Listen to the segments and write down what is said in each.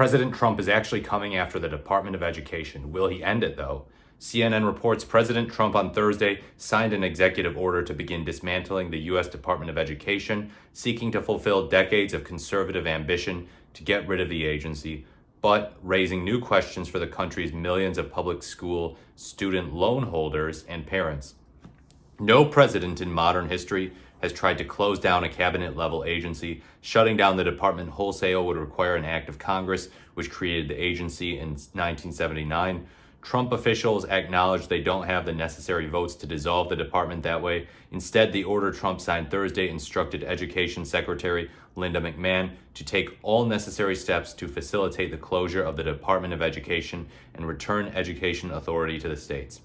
President Trump is actually coming after the Department of Education. Will he end it, though? CNN reports President Trump on Thursday signed an executive order to begin dismantling the U.S. Department of Education, seeking to fulfill decades of conservative ambition to get rid of the agency, but raising new questions for the country's millions of public school student loan holders and parents. No president in modern history has tried to close down a cabinet-level agency. Shutting down the department wholesale would require an act of Congress, which created the agency in 1979. Trump officials acknowledged they don't have the necessary votes to dissolve the department that way. Instead, the order Trump signed Thursday instructed Education Secretary Linda McMahon to take all necessary steps to facilitate the closure of the Department of Education and return education authority to the states.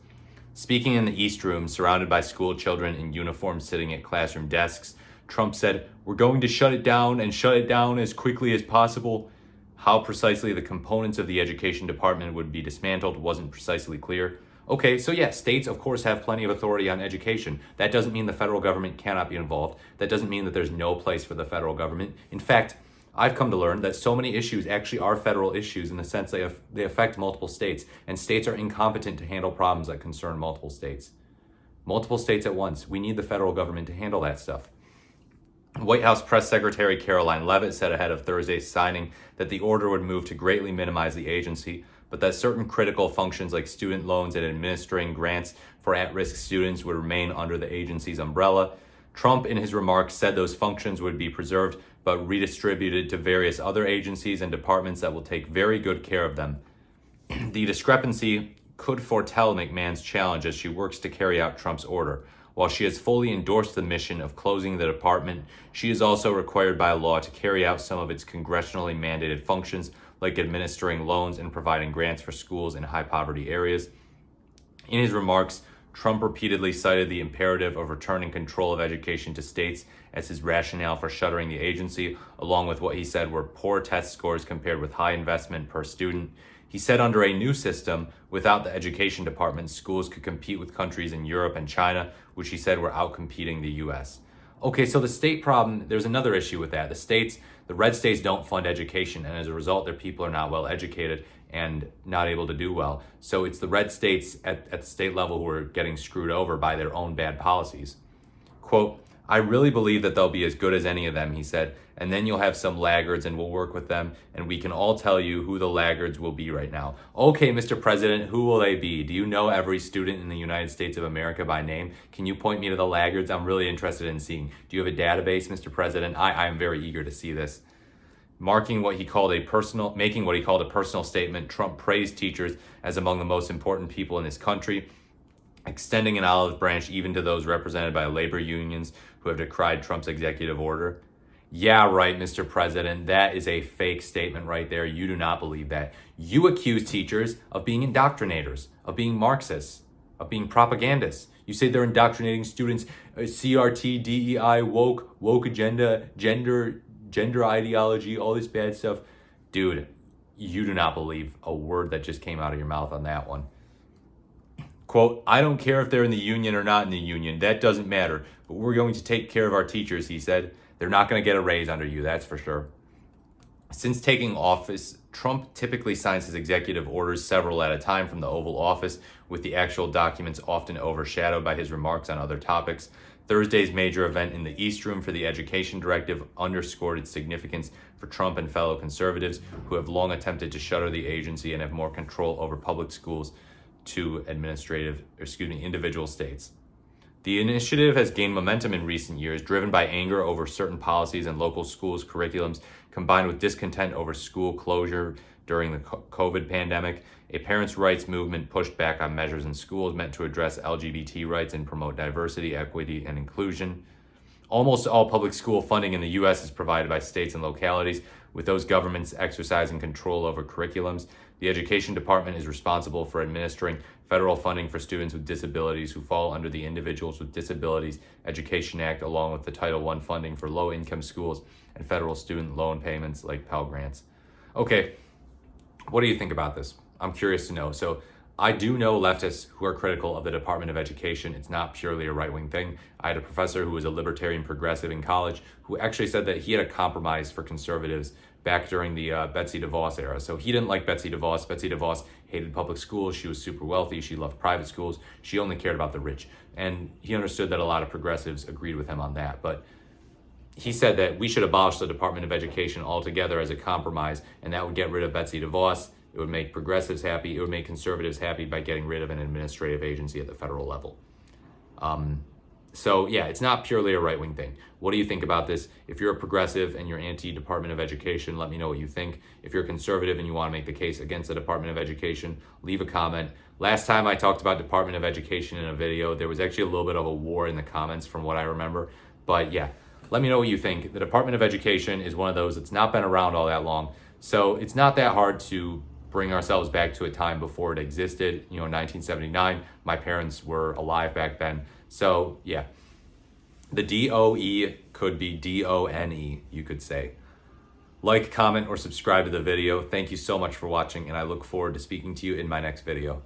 Speaking in the East Room, surrounded by school children in uniform sitting at classroom desks, Trump said, "We're going to shut it down and shut it down as quickly as possible." How precisely the components of the education department would be dismantled wasn't precisely clear. Okay, so yeah, states of course have plenty of authority on education. That doesn't mean the federal government cannot be involved. That doesn't mean that there's no place for the federal government. In fact, I've come to learn that so many issues actually are federal issues in the sense they affect multiple states, and states are incompetent to handle problems that concern multiple states. Multiple states at once. We need the federal government to handle that stuff. White House Press Secretary Caroline Leavitt said ahead of Thursday's signing that the order would move to greatly minimize the agency, but that certain critical functions like student loans and administering grants for at-risk students would remain under the agency's umbrella. Trump, in his remarks, said those functions would be preserved but redistributed to various other agencies and departments that will take very good care of them. The discrepancy could foretell McMahon's challenge as she works to carry out Trump's order. While she has fully endorsed the mission of closing the department, she is also required by law to carry out some of its congressionally mandated functions, like administering loans and providing grants for schools in high-poverty areas. In his remarks, Trump repeatedly cited the imperative of returning control of education to states as his rationale for shuttering the agency, along with what he said were poor test scores compared with high investment per student. He said under a new system, without the education department, schools could compete with countries in Europe and China, which he said were outcompeting the U.S. Okay, so the state problem, there's another issue with that. The red states don't fund education, and as a result, their people are not well educated and not able to do well. So it's the red states at the state level who are getting screwed over by their own bad policies. Quote, "I really believe that they'll be as good as any of them," he said, "and then you'll have some laggards and we'll work with them, and we can all tell you who the laggards will be right now." Okay, Mr. President, who will they be? Do you know every student in the United States of America by name? Can you point me to the laggards? I'm really interested in seeing. Do you have a database, Mr. President? I am very eager to see this. Making what he called a personal statement, Trump praised teachers as among the most important people in this country, extending an olive branch even to those represented by labor unions who have decried Trump's executive order. Yeah, right, Mr. President, that is a fake statement right there. You do not believe that. You accuse teachers of being indoctrinators, of being Marxists, of being propagandists. You say they're indoctrinating students, CRT, DEI, woke agenda, gender ideology, all this bad stuff. Dude, you do not believe a word that just came out of your mouth on that one. Quote, "I don't care if they're in the union or not in the union. That doesn't matter. But we're going to take care of our teachers," he said. "They're not going to get a raise under you, that's for sure." Since taking office, Trump typically signs his executive orders several at a time from the Oval Office, with the actual documents often overshadowed by his remarks on other topics. Thursday's major event in the East Room for the Education Directive underscored its significance for Trump and fellow conservatives who have long attempted to shutter the agency and have more control over public schools to individual states. The initiative has gained momentum in recent years, driven by anger over certain policies and local schools' curriculums, combined with discontent over school closure during the COVID pandemic. A parents' rights movement pushed back on measures in schools meant to address LGBT rights and promote diversity, equity, and inclusion. Almost all public school funding in the U.S. is provided by states and localities, with those governments exercising control over curriculums. The Education Department is responsible for administering federal funding for students with disabilities who fall under the Individuals with Disabilities Education Act, along with the Title I funding for low-income schools and federal student loan payments like Pell Grants. Okay, what do you think about this? I'm curious to know. So I do know leftists who are critical of the Department of Education. It's not purely a right-wing thing. I had a professor who was a libertarian progressive in college who actually said that he had a compromise for conservatives back during the Betsy DeVos era. So he didn't like Betsy DeVos. Betsy DeVos hated public schools. She was super wealthy. She loved private schools. She only cared about the rich. And he understood that a lot of progressives agreed with him on that. But he said that we should abolish the Department of Education altogether as a compromise, and that would get rid of Betsy DeVos. It would make progressives happy. It would make conservatives happy by getting rid of an administrative agency at the federal level. So yeah, it's not purely a right-wing thing. What do you think about this? If you're a progressive and you're anti-Department of Education, let me know what you think. If you're a conservative and you want to make the case against the Department of Education, leave a comment. Last time I talked about Department of Education in a video, there was actually a little bit of a war in the comments from what I remember. But yeah, let me know what you think. The Department of Education is one of those that's not been around all that long. So it's not that hard to bring ourselves back to a time before it existed. 1979, my parents were alive back then. So yeah, the DOE could be DONE, you could say. Like, comment, or subscribe to the video. Thank you so much for watching, and I look forward to speaking to you in my next video.